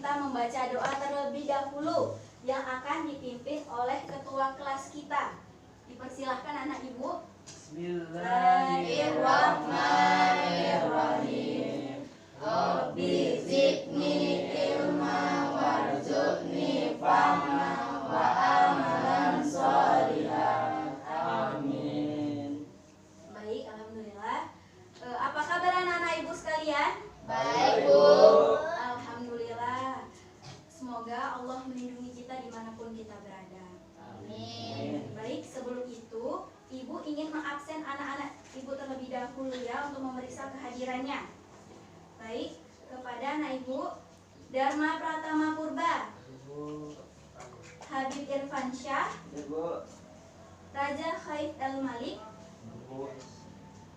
kita membaca doa terlebih dahulu yang akan dipimpin oleh ketua kelas kita. Dipersilahkan anak ibu. Bismillahirrahmanirrahim. Rabbi zidni ilma warzuqni fahma wa amalan sholihan. Amin. Baik, alhamdulillah. Apa kabar anak-anak ibu sekalian? Baik, Bu. Alhamdulillah. Semoga Allah melindungi kita dimanapun kita berada. Amin. Baik, sebelum itu ibu ingin mengabsen anak-anak ibu terlebih dahulu ya untuk memeriksa kehadirannya. Baik, kepada anak ibu Dharma Pratama Purba, Habib Irfansyah, Raja Khaif El Malik,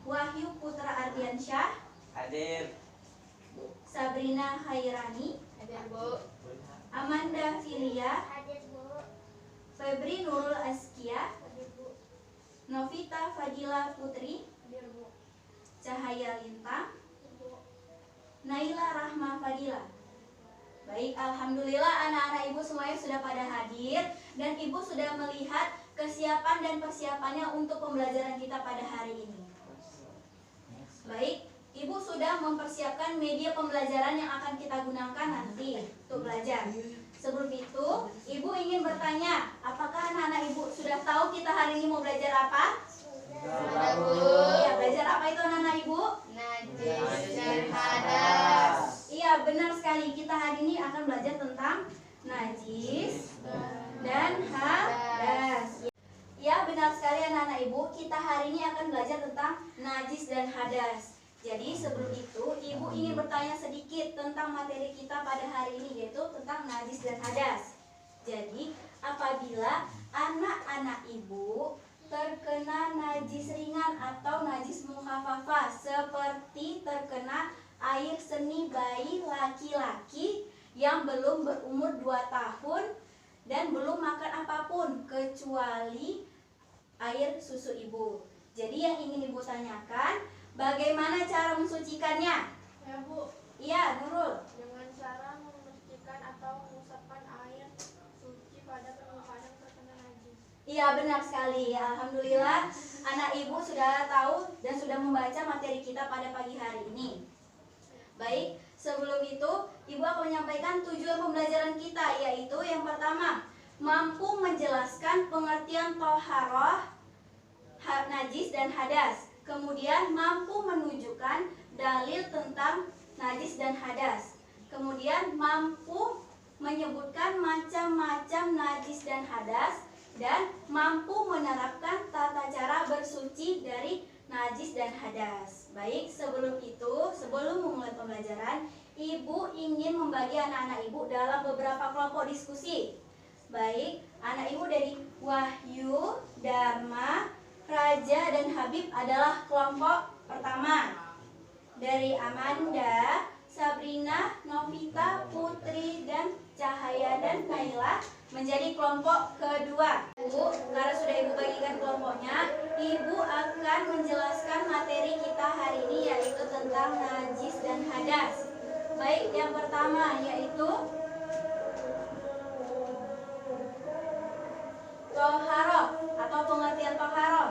Wahyu Putra Ardiansyah, Hadir. Sabrina Khairani, Hadir, Bu. Amanda Filia, Hadir, Bu. Febri Nurul Askia, Hadir, Bu. Novita Fadila Putri, Hadir, Bu. Cahaya Lintang, Hadir, Bu. Naila Rahma Fadila. Baik, alhamdulillah anak-anak ibu semuanya sudah pada hadir dan ibu sudah melihat kesiapan dan persiapannya untuk pembelajaran kita pada hari ini. Baik, ibu sudah mempersiapkan media pembelajaran yang akan kita gunakan nanti untuk belajar. Sebelum itu, ibu ingin bertanya, apakah anak-anak ibu sudah tahu kita hari ini mau belajar apa? Sudah, Bu. Iya, belajar apa itu anak-anak ibu? Najis dan hadas. Iya, benar sekali. Kita hari ini akan belajar tentang najis dan hadas. Ya, benar sekali anak-anak ibu. Kita hari ini akan belajar tentang najis dan hadas. Jadi sebelum itu, ibu ingin bertanya sedikit tentang materi kita pada hari ini, yaitu tentang najis dan hadas. Jadi, apabila anak-anak ibu terkena najis ringan atau najis mukhafafah seperti terkena air seni bayi laki-laki yang belum berumur 2 tahun dan belum makan apapun kecuali air susu ibu. Jadi yang ingin ibu tanyakan, bagaimana cara mensucikannya? Ya, Bu. Iya, Nurul. Dengan cara membersihkan atau mengusapkan air suci pada permukaan yang terkena najis. Iya, benar sekali. Alhamdulillah anak ibu sudah tahu dan sudah membaca materi kita pada pagi hari ini. Baik, sebelum itu ibu akan menyampaikan tujuan pembelajaran kita, yaitu yang pertama, mampu menjelaskan pengertian toharoh, najis dan hadas. Kemudian mampu menunjukkan dalil tentang najis dan hadas. Kemudian mampu menyebutkan macam-macam najis dan hadas. Dan mampu menerapkan tata cara bersuci dari najis dan hadas. Baik, sebelum itu, sebelum memulai pembelajaran, ibu ingin membagi anak-anak ibu dalam beberapa kelompok diskusi. Baik, anak ibu dari Wahyu, Dharma, Raja, dan Habib adalah kelompok pertama. Dari Amanda, Sabrina, Novita, Putri, dan Cahaya, dan Naila menjadi kelompok kedua. Bu, karena sudah ibu bagikan kelompoknya, ibu akan menjelaskan materi kita hari ini, yaitu tentang najis dan hadas. Baik, yang pertama yaitu toharoh atau pengertian toharoh.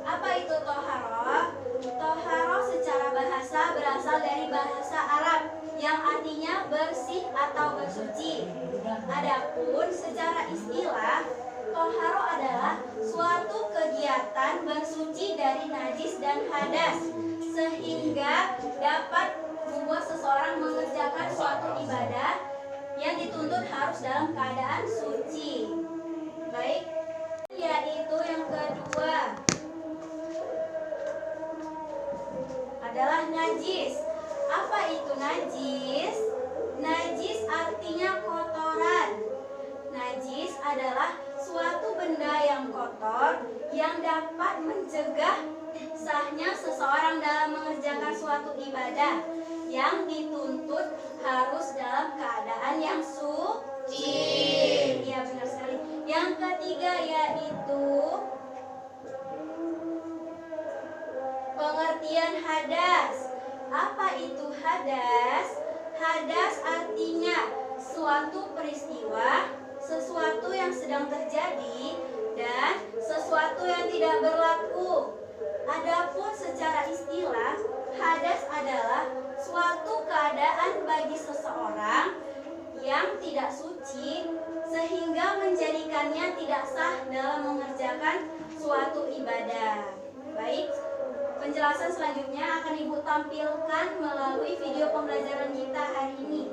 Apa itu toharoh? Toharoh secara bahasa berasal dari bahasa Arab yang artinya bersih atau bersuci. Adapun secara istilah, toharoh adalah suatu kegiatan bersuci dari najis dan hadas sehingga dapat membuat seseorang mengerjakan suatu ibadah yang dituntut harus dalam keadaan suci. Baik, yaitu yang kedua adalah najis. Apa itu najis? Najis artinya kotoran. Najis adalah suatu benda yang kotor yang dapat mencegah sahnya seseorang dalam mengerjakan suatu ibadah yang dituntut harus dalam keadaan yang suci. Iya, benar sekali. Yang ketiga yaitu pengertian hadas. Apa itu hadas? Hadas artinya suatu peristiwa, sesuatu yang sedang terjadi, dan sesuatu yang tidak berlaku. Adapun secara istilah, hadas adalah suatu keadaan bagi seseorang yang tidak suci sehingga menjadikannya tidak sah dalam mengerjakan suatu ibadah. Baik, penjelasan selanjutnya akan Ibu tampilkan melalui video pembelajaran kita hari ini.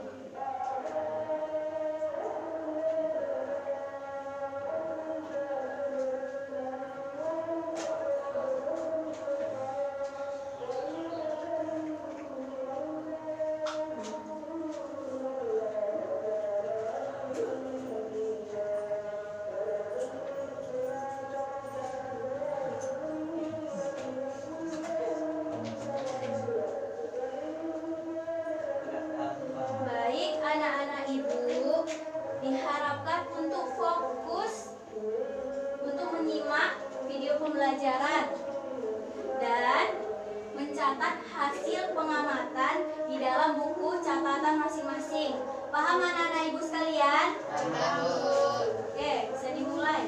Baik, anak-anak Ibu diharapkan untuk fokus untuk menyimak video pembelajaran dan mencatat hasil pengamatan di dalam buku catatan masing-masing. Paham anak-anak Ibu sekalian? Oke, bisa dimulai.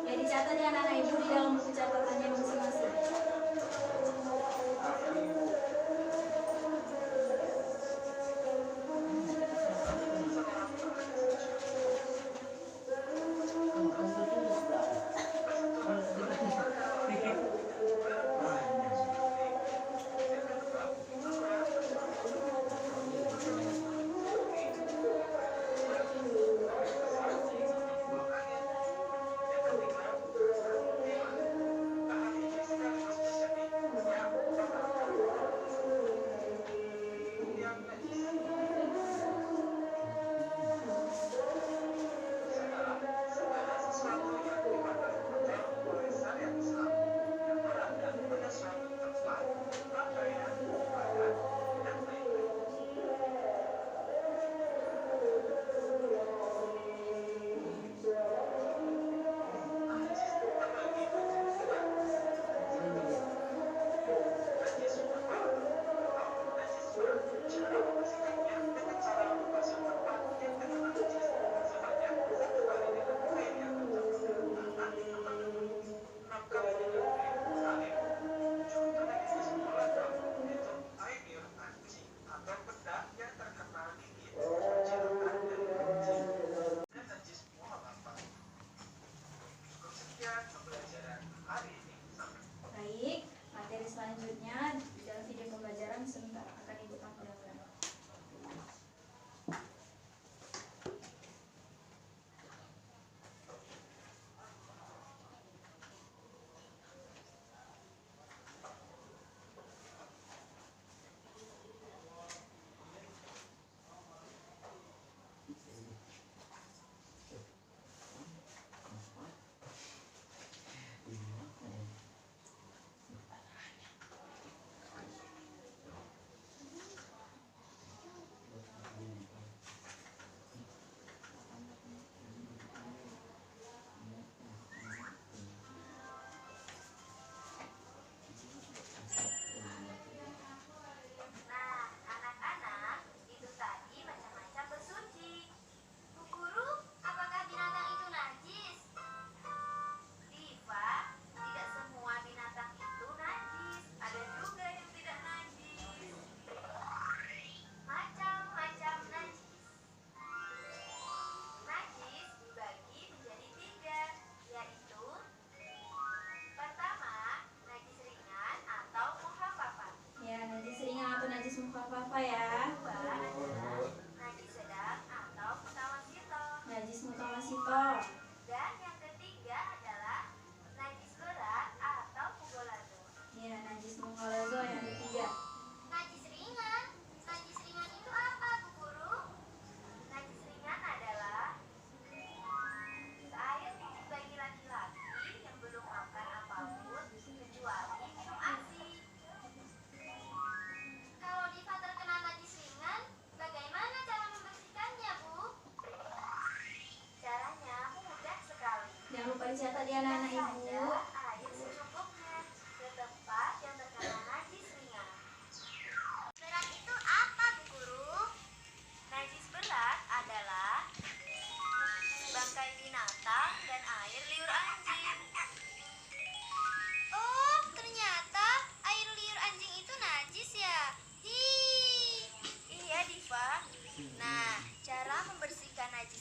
Ya, dicatat ya anak-anak Ibu di dalam buku catatannya masing-masing.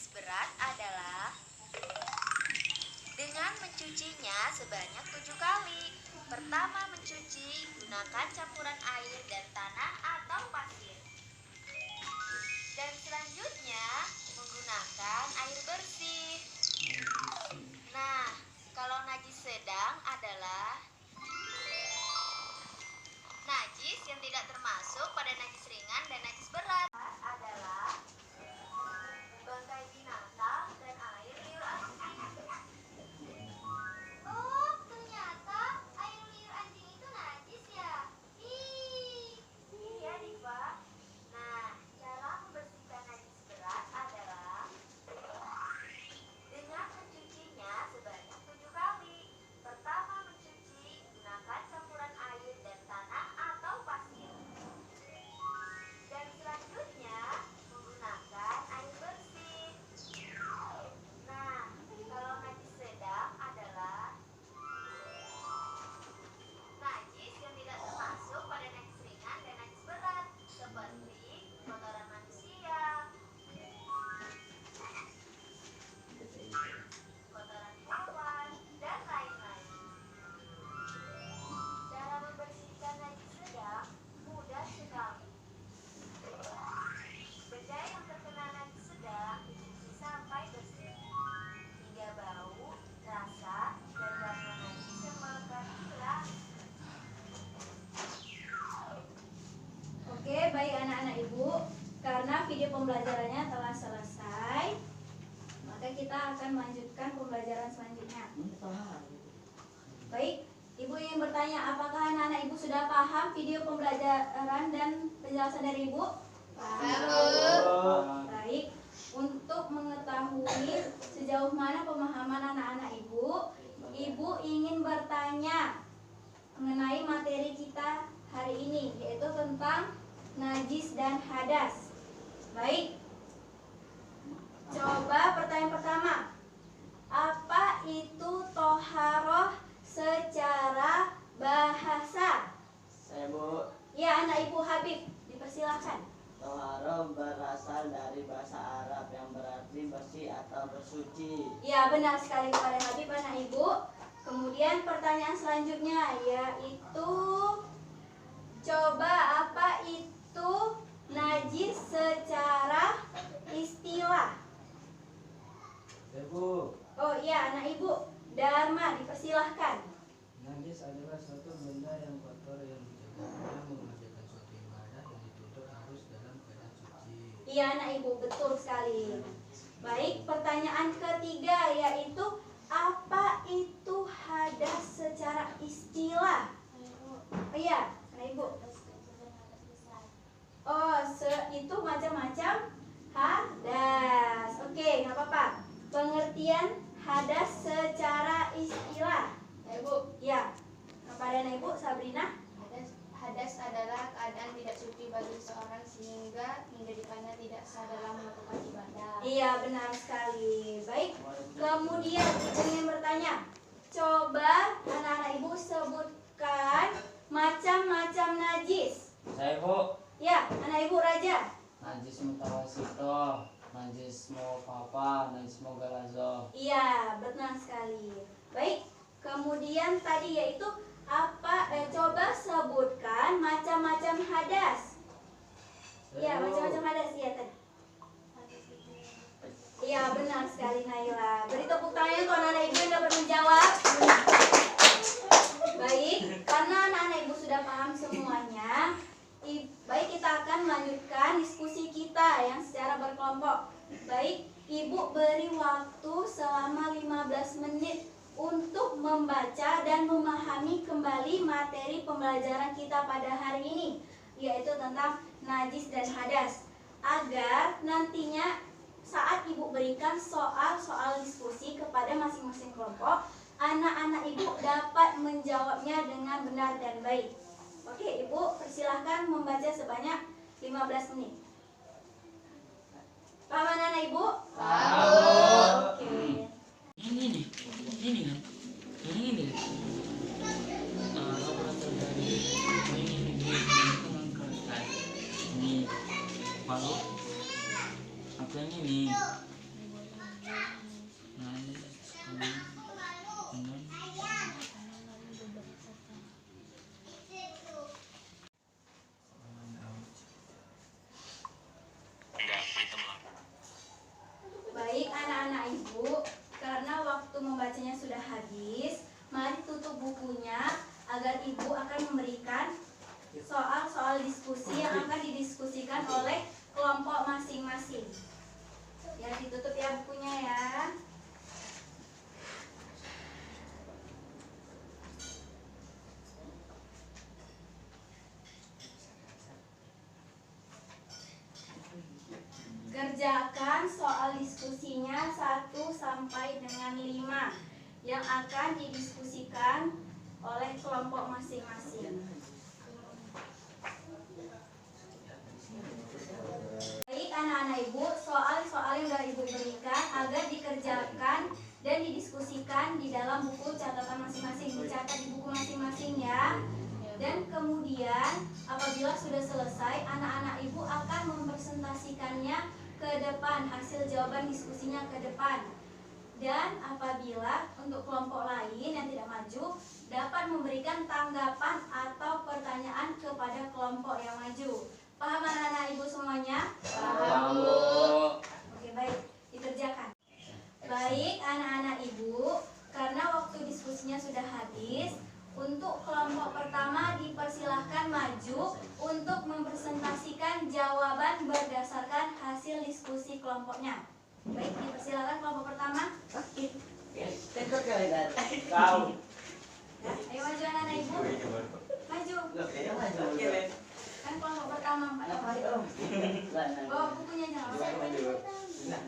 najis berat adalah dengan mencucinya sebanyak 7 kali. Pertama mencuci, gunakan campuran air dan tanah atau pasir. Dan selanjutnya menggunakan air bersih. Nah, kalau najis sedang adalah najis yang tidak termasuk pada najis ringan dan najis berat adalah bangkai binatang dan air liur anjing. Oh, ternyata air liur anjing itu najis ya? Iya, Diva. Nah, cara membersihkan najis berat adalah dengan mencucinya sebanyak 7 kali. Pertama mencuci, gunakan campuran air dan tanah atau pasir. Dan selanjutnya menggunakan air bersih. Nah, kalau najis sedang adalah najis yang tidak termasuk pada najis ringan dan najis berat, seperti kotoran manusia, kotoran hewan, dan lain-lain. Cara membersihkan najis sedang mudah sekali. Benda yang terkena najis sedang dicuci sampai bersih, hingga bau, rasa, dan warna najis yang melekat hilang. Oke, baik anak-anak ibu, karena video pembelajarannya telah selesai, maka kita akan melanjutkan pembelajaran selanjutnya. Baik, ibu ingin bertanya, apakah anak-anak ibu sudah paham video pembelajaran dan penjelasan dari ibu? Baik, untuk mengetahui sejauh mana pemahaman anak-anak ibu, ibu ingin bertanya mengenai materi kita hari ini, yaitu tentang najis dan hadas. Baik, coba pertanyaan pertama, apa itu toharoh secara bahasa? Saya Bu, Ya, anak ibu Habib, dipersilahkan. toharoh berasal dari bahasa Arab yang berarti bersih atau bersuci. Ya, benar sekali kepada Habib anak ibu. Kemudian pertanyaan selanjutnya yaitu, coba apa itu najis secara istilah? Ibu, Oh iya, anak ibu Dharma, dipersilahkan. najis adalah suatu benda yang kotor yang dicegahnya mengerjakan suatu ibadah yang dituntut harus dalam keadaan suci. Iya anak ibu, betul sekali. Baik, pertanyaan ketiga yaitu, apa itu hadas secara istilah? Oh iya, anak ibu. Oh, itu macam-macam hadas. Oke, nggak apa-apa. Pengertian hadas secara istilah. Anak ibu, ya. Kepada anak ibu Sabrina. Hadas adalah keadaan tidak suci bagi seseorang sehingga menjadikannya tidak sah dalam melakukan ibadah. Iya, benar sekali. Baik, kemudian ingin bertanya, coba anak-anak ibu sebutkan macam-macam najis. Saya Bu, Ya, anak ibu Raja. najis mutawasito, najis mukhafaf, najis mughalazo. Iya, benar sekali. Baik, kemudian tadi yaitu apa? Coba sebutkan macam-macam hadas. Iya, macam-macam hadas. Iya tadi. Iya, benar sekali Naila. Beri tepuk tangan untuk anak-anak ibu yang dapat menjawab. Baik, karena anak-anak ibu sudah paham semuanya, baik kita akan melanjutkan diskusi kita yang secara berkelompok. Baik, ibu beri waktu selama 15 menit untuk membaca dan memahami kembali materi pembelajaran kita pada hari ini, yaitu tentang najis dan hadas, agar nantinya saat ibu berikan soal-soal diskusi kepada masing-masing kelompok, anak-anak ibu dapat menjawabnya dengan benar dan baik. Oke, ibu persilahkan membaca sebanyak 15 menit. Paham anak-anak ibu? Paham. Oke. Ini kan ini berasal dari ini mengangkat ini palu apa yang ini oleh kelompok masing-masing. Ya, ditutup ya bukunya ya. Kerjakan soal diskusinya 1 sampai dengan 5 yang akan didiskusikan oleh kelompok masing-masing. Baik anak-anak ibu, soal-soal yang sudah ibu berikan agar dikerjakan dan didiskusikan di dalam buku catatan masing-masing, dicatat di buku masing-masing ya. Dan kemudian apabila sudah selesai, anak-anak ibu akan mempresentasikannya ke depan, hasil jawaban diskusinya ke depan. Dan apabila untuk kelompok lain yang tidak maju, dapat memberikan tanggapan atau pertanyaan kepada kelompok yang maju. Paham anak-anak ibu semuanya? Paham, Bu. Oke, baik, dikerjakan. Baik anak-anak ibu, karena waktu diskusinya sudah habis, untuk kelompok pertama dipersilahkan maju untuk mempresentasikan jawaban berdasarkan hasil diskusi kelompoknya. Baik, dipersilakan kelompok pertama. Tekok kali dan. Tahu. Ya, ayo maju anak-anak ibu. Maju. Kan kelompok pertama Pak. Bawa bukunya jangan.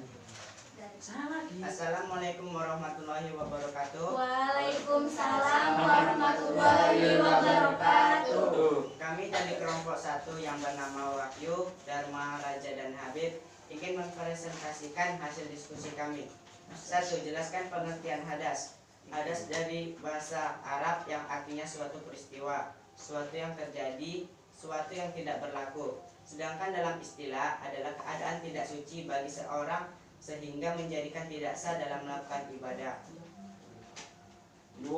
Assalamualaikum warahmatullahi wabarakatuh. Waalaikumsalam warahmatullahi wabarakatuh. Kami dari kelompok 1 yang bernama Wahyu, Dharma, Raja, dan Habib ingin mempresentasikan hasil diskusi kami. 1. Jelaskan pengertian hadas. Hadas dari bahasa Arab yang artinya suatu peristiwa, suatu yang terjadi, suatu yang tidak berlaku. Sedangkan dalam istilah adalah keadaan tidak suci bagi seorang sehingga menjadikan tidak sah dalam melakukan ibadah. 2.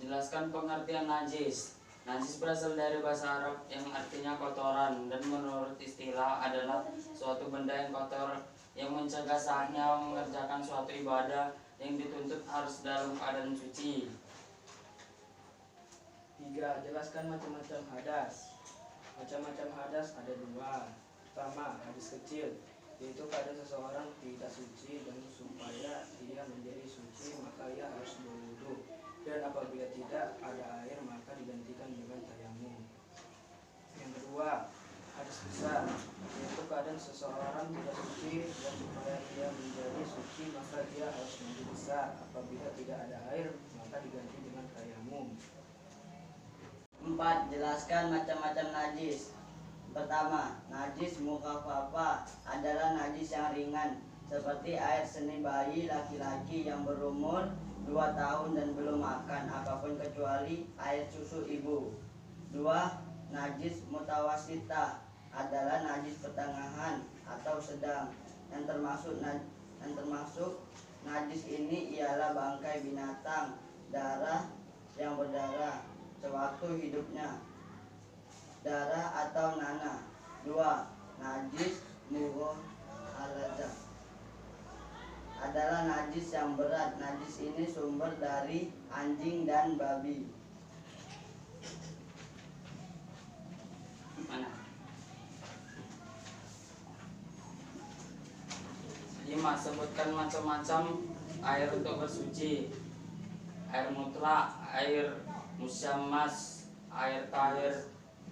Jelaskan pengertian najis. Najis berasal dari bahasa Arab yang artinya kotoran dan menurut istilah adalah suatu benda yang kotor yang mencegah sahnya mengerjakan suatu ibadah yang dituntut harus dalam keadaan suci. 3. Jelaskan macam-macam hadas. Macam-macam hadas ada 2. Pertama, hadas kecil, yaitu pada seseorang tidak suci dan supaya ia menjadi suci maka ia harus berwudu, dan apabila tidak ada air maka digantikan dengan tayamum. Yang kedua, hadas besar, yaitu keadaan seseorang tidak suci dan supaya ia menjadi suci maka dia harus mandi besar, apabila tidak ada air maka diganti dengan tayamum. 4. Jelaskan macam-macam najis. Pertama, najis mukhaffafa adalah najis yang ringan, seperti air seni bayi laki-laki yang berumur 2 tahun dan belum makan apapun kecuali air susu ibu. 2. Najis mutawasita adalah najis pertengahan atau sedang, yang termasuk najis ini ialah bangkai binatang, darah yang berdarah sewaktu hidupnya, darah atau nanah. 2. Najis mughalladzah adalah najis yang berat. Najis ini sumber dari anjing dan babi. Mana? 5. Sebutkan macam-macam air untuk bersuci. Air mutlak, air musyammas, air tahir,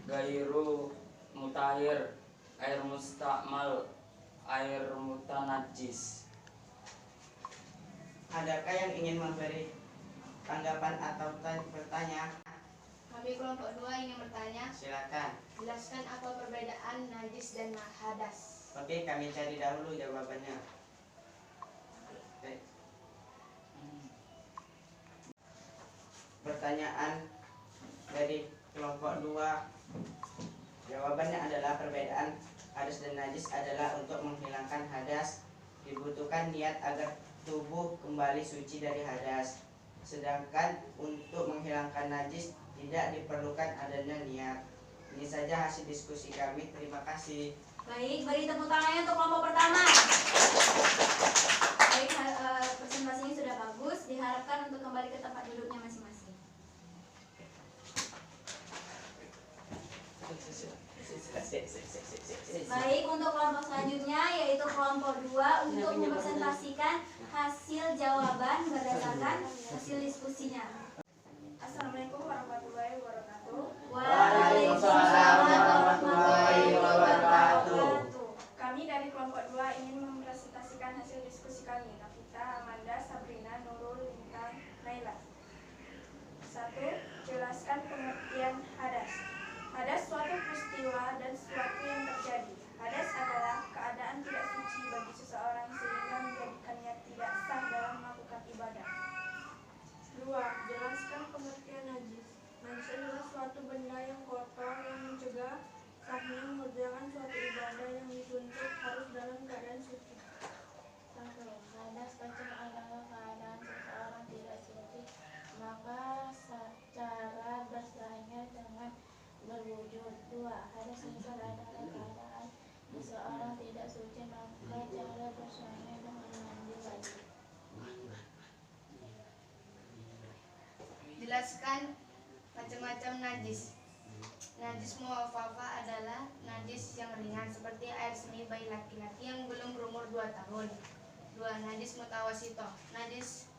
gairu mutahir, air mustakmal, air mutanajis. Adakah yang ingin memberi tanggapan atau bertanya? Kami kelompok 2 ingin bertanya. Silakan. Jelaskan apa perbedaan najis dan hadas. Oke, kami cari dahulu jawabannya. Oke. Pertanyaan dari kelompok 2, jawabannya adalah perbedaan hadas dan najis adalah untuk menghilangkan hadas dibutuhkan niat agar tubuh kembali suci dari hadas, sedangkan untuk menghilangkan najis tidak diperlukan adanya niat. Ini saja hasil diskusi kami. Terima kasih. Baik, beri tepuk tangannya untuk kelompok pertama. Baik, presentasinya sudah bagus. Diharapkan untuk kembali ke tempat duduknya masing-masing. Baik, kedua untuk mempresentasikan hasil jawaban berdasarkan hasil diskusinya. Assalamualaikum warahmatullahi wabarakatuh. Waalaikumsalam warahmatullahi wabarakatuh. Kami dari kelompok 2 ingin mempresentasikan hasil diskusi kami. Nafita, Amanda, Sabrina, Nurul, Lintang, Naila. 1. Jelaskan pengertian hadas. Hadas suatu peristiwa dan sesuatu yang terjadi. Hadas adalah keadaan tidak suci bagi seseorang sehingga menjadikannya tidak sah dalam melakukan ibadah. 2. Jelaskan pengertian najis. Najis adalah suatu benda yang kotor yang mencegah sahnya mengerjakan suatu ibadah yang dituntut harus dalam keadaan suci. 1. Hadas kecil adalah keadaan seseorang tidak suci, maka cara bersahnya dengan berwujud. 2. Hadas besar adalah keadaan seseorang tidak suci, maka cara bersahnya dengan mandi wajib. Jelaskan macam-macam najis. Najis mu'afafa adalah najis yang ringan seperti air seni bayi laki-laki yang belum berumur 2 tahun. 2. Najis mutawasitoh, najis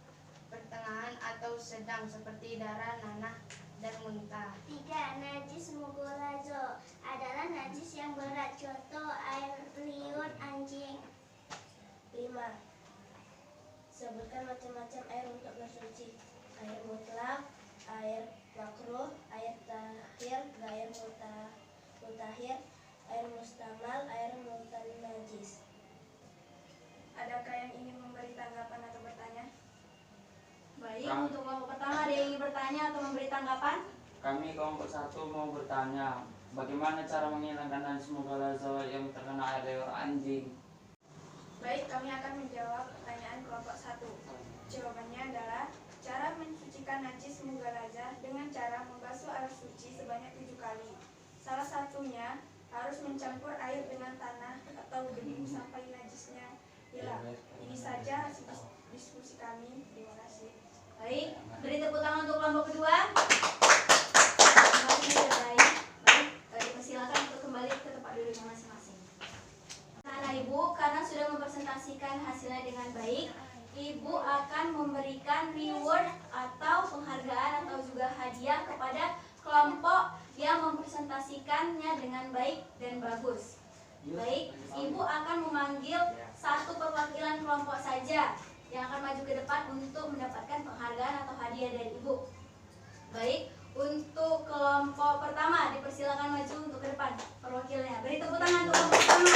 pertengahan atau sedang seperti darah, nanah, dan muntah. 3. Najis mugolazo adalah najis yang berat, contoh air liur anjing. 5. Sebutkan macam-macam air untuk bersuci. Air mutlak, air makruh, air tahir, air mutahir, air mustamal, air najis. Adakah yang ingin memberi tanggapan atau bertanya? Baik, untuk kelompok pertama ada yang ingin bertanya atau memberi tanggapan? Kami kelompok 1 mau bertanya, bagaimana cara menghilangkan najis mughalazo yang terkena air liur anjing? Baik, kami akan menjawab pertanyaan kelompok 1. Jawabannya adalah cara mensucikan najis mughalazah dengan cara membasuh air suci sebanyak 7 kali. Salah satunya harus mencampur air dengan tanah atau debu sampai najisnya hilang. Ini saja hasil diskusi kami. Terima kasih. Baik, beri tepuk tangan untuk kelompok kedua. Kembali baik. Baik, persilakan untuk kembali ke tempat duduknya masing-masing. Anak ibu, karena sudah mempresentasikan hasilnya dengan baik, ibu akan memberikan reward atau penghargaan atau juga hadiah kepada kelompok yang mempresentasikannya dengan baik dan bagus. Baik, ibu akan memanggil satu perwakilan kelompok saja yang akan maju ke depan untuk mendapatkan penghargaan atau hadiah dari ibu. Baik, untuk kelompok pertama dipersilakan maju untuk ke depan perwakilnya. Beri tepuk tangan untuk kelompok pertama.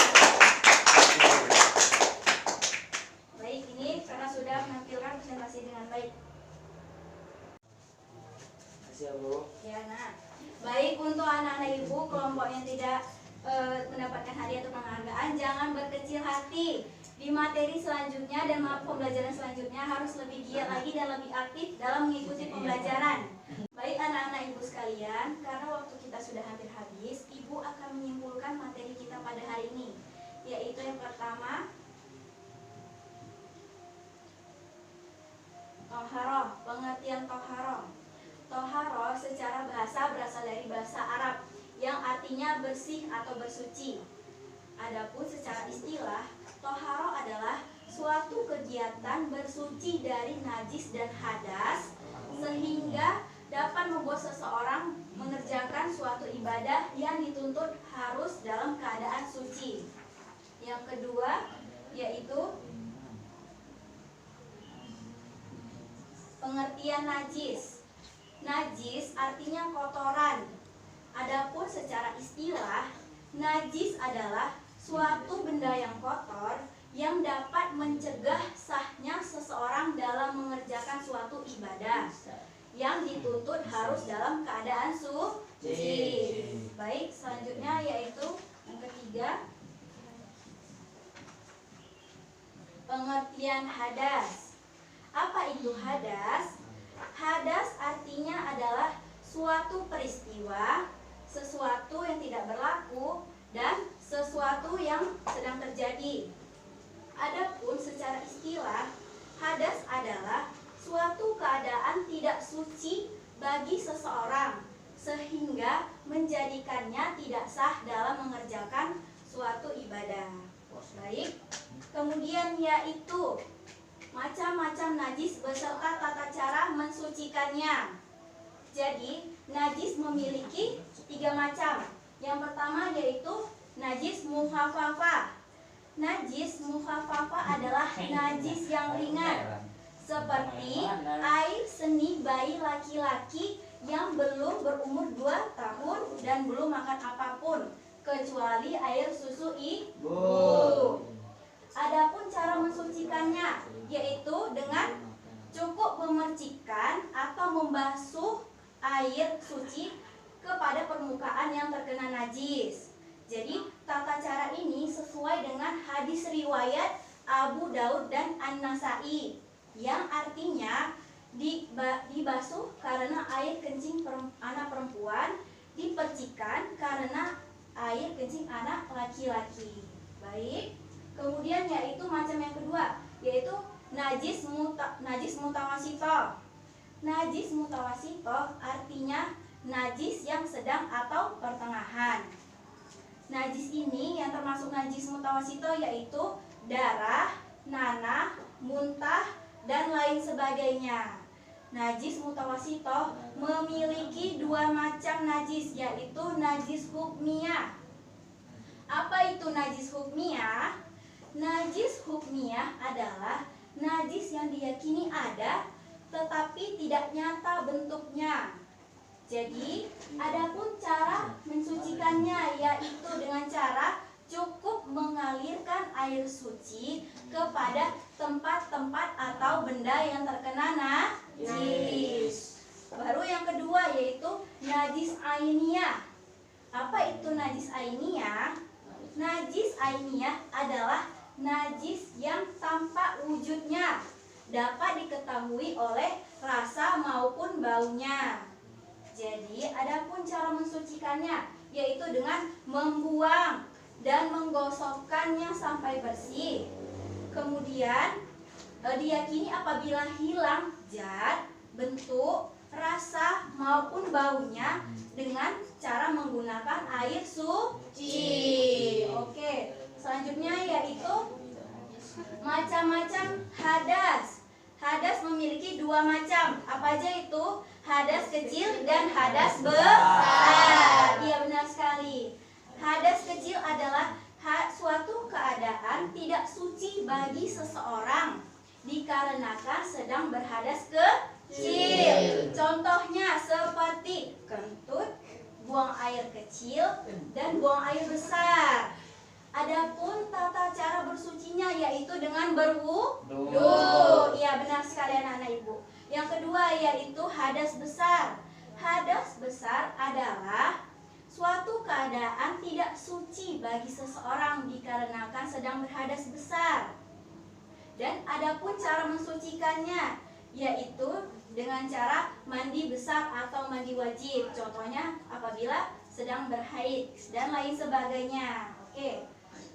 Baik, ini karena sudah menampilkan presentasi dengan baik. Kasih ya Bu. Ya, nah. Baik, untuk anak-anak ibu kelompok yang tidak mendapatkan hadiah atau penghargaan, jangan berkecil hati. Di materi selanjutnya dan pembelajaran selanjutnya harus lebih giat lagi dan lebih aktif dalam mengikuti pembelajaran. Baik anak-anak ibu sekalian, karena waktu kita sudah hampir habis, ibu akan menyimpulkan materi kita pada hari ini, yaitu yang pertama, toharoh, pengertian toharoh. Toharoh secara bahasa berasal dari bahasa Arab yang artinya bersih atau bersuci. Adapun secara istilah, toharoh adalah suatu kegiatan bersuci dari najis dan hadas sehingga dapat membuat seseorang mengerjakan suatu ibadah yang dituntut harus dalam keadaan suci. Yang kedua yaitu pengertian najis. Najis artinya kotoran. Adapun secara istilah, najis adalah suatu benda yang kotor yang dapat mencegah sahnya seseorang dalam mengerjakan suatu ibadah yang dituntut harus dalam keadaan suci. Baik, selanjutnya yaitu yang ketiga, pengertian hadas. Apa itu hadas? Hadas artinya adalah suatu peristiwa, sesuatu yang tidak berlaku, dan sesuatu yang sedang terjadi. Adapun secara istilah, hadas adalah suatu keadaan tidak suci bagi seseorang sehingga menjadikannya tidak sah dalam mengerjakan suatu ibadah. Baik, Kemudian yaitu macam-macam najis beserta tata cara mensucikannya. Jadi, najis memiliki 3 macam. Yang pertama yaitu najis mukhafafah. Najis mukhafafah adalah najis yang ringan, seperti air seni bayi laki-laki yang belum berumur 2 tahun dan belum makan apapun kecuali air susu ibu. Adapun cara mensucikannya yaitu dengan cukup memercikkan atau membasuh air suci kepada permukaan yang terkena najis. Jadi tata cara ini sesuai dengan hadis riwayat Abu Daud dan An-Nasai yang artinya dibasuh karena air kencing anak perempuan, dipercikan karena air kencing anak laki-laki. Baik. Kemudian yaitu macam yang kedua, yaitu najis mutawasitoh. Najis mutawasitoh artinya najis yang sedang atau pertengahan. Najis ini yang termasuk najis mutawasitoh yaitu darah, nanah, muntah, dan lain sebagainya. Najis mutawasitoh memiliki 2 macam najis, yaitu najis hukmiyah. Apa itu najis hukmiyah? Najis hukmiyah adalah najis yang diyakini ada tetapi tidak nyata bentuknya. Jadi, adapun cara mensucikannya yaitu dengan cara cukup mengalirkan air suci kepada tempat-tempat atau benda yang terkena najis. Baru yang kedua yaitu najis ainiyah. Apa itu najis ainiyah? Najis ainiyah adalah najis yang tampak wujudnya, dapat diketahui oleh rasa maupun baunya. Jadi, adapun cara mensucikannya yaitu dengan membuang dan menggosokkannya sampai bersih. Kemudian diyakini apabila hilang zat, bentuk, rasa maupun baunya dengan cara menggunakan air suci. Oke, selanjutnya yaitu macam-macam hadas. Hadas memiliki 2 macam. Apa aja itu? Hadas kecil dan hadas besar. Iya, benar sekali. Hadas kecil adalah suatu keadaan tidak suci bagi seseorang dikarenakan sedang berhadas kecil. Contohnya seperti kentut, buang air kecil, dan buang air besar. Adapun tata cara bersucinya yaitu dengan berwudu. Iya, benar sekali anak-anak ibu. Yang kedua yaitu hadas besar. Hadas besar adalah suatu keadaan tidak suci bagi seseorang dikarenakan sedang berhadas besar. Dan adapun cara mensucikannya yaitu dengan cara mandi besar atau mandi wajib. Contohnya apabila sedang berhaid dan lain sebagainya. Oke.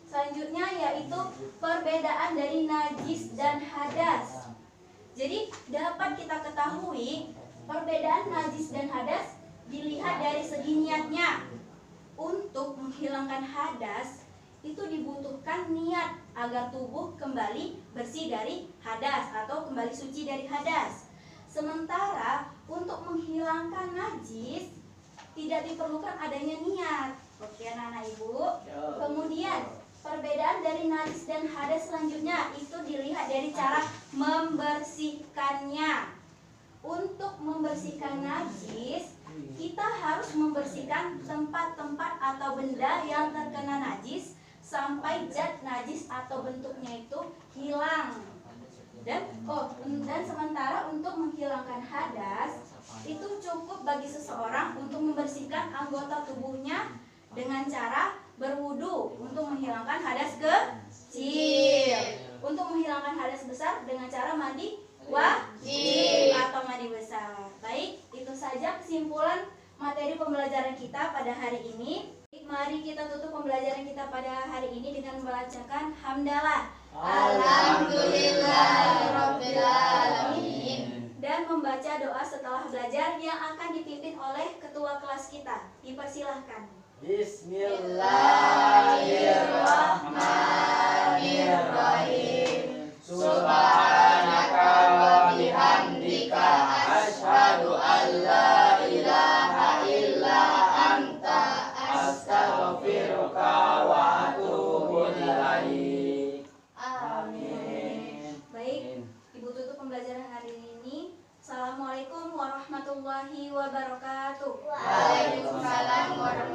Selanjutnya yaitu perbedaan dari najis dan hadas. Jadi dapat kita ketahui perbedaan najis dan hadas dilihat dari segi niatnya. Untuk menghilangkan hadas itu dibutuhkan niat agar tubuh kembali bersih dari hadas atau kembali suci dari hadas. Sementara untuk menghilangkan najis tidak diperlukan adanya niat. Oke anak-anak ibu. Kemudian perbedaan dari najis dan hadas selanjutnya itu dilihat dari cara membersihkannya. Untuk membersihkan najis, kita harus membersihkan tempat-tempat atau benda yang terkena najis sampai zat najis atau bentuknya itu hilang. Dan sementara untuk menghilangkan hadas itu cukup bagi seseorang untuk membersihkan anggota tubuhnya dengan cara berwudu untuk menghilangkan hadas kecil. Untuk menghilangkan hadas besar dengan cara mandi wajib atau mandi besar. Baik, itu saja kesimpulan materi pembelajaran kita pada hari ini. Mari kita tutup pembelajaran kita pada hari ini dengan membacakan hamdalah. Alhamdulillahirabbil alamin. Dan membaca doa setelah belajar yang akan dipimpin oleh ketua kelas kita. Dipersilahkan. Bismillahirrahmanirrahim. warahmatullahi wabarakatuh. Waalaikumsalam warahmatullahi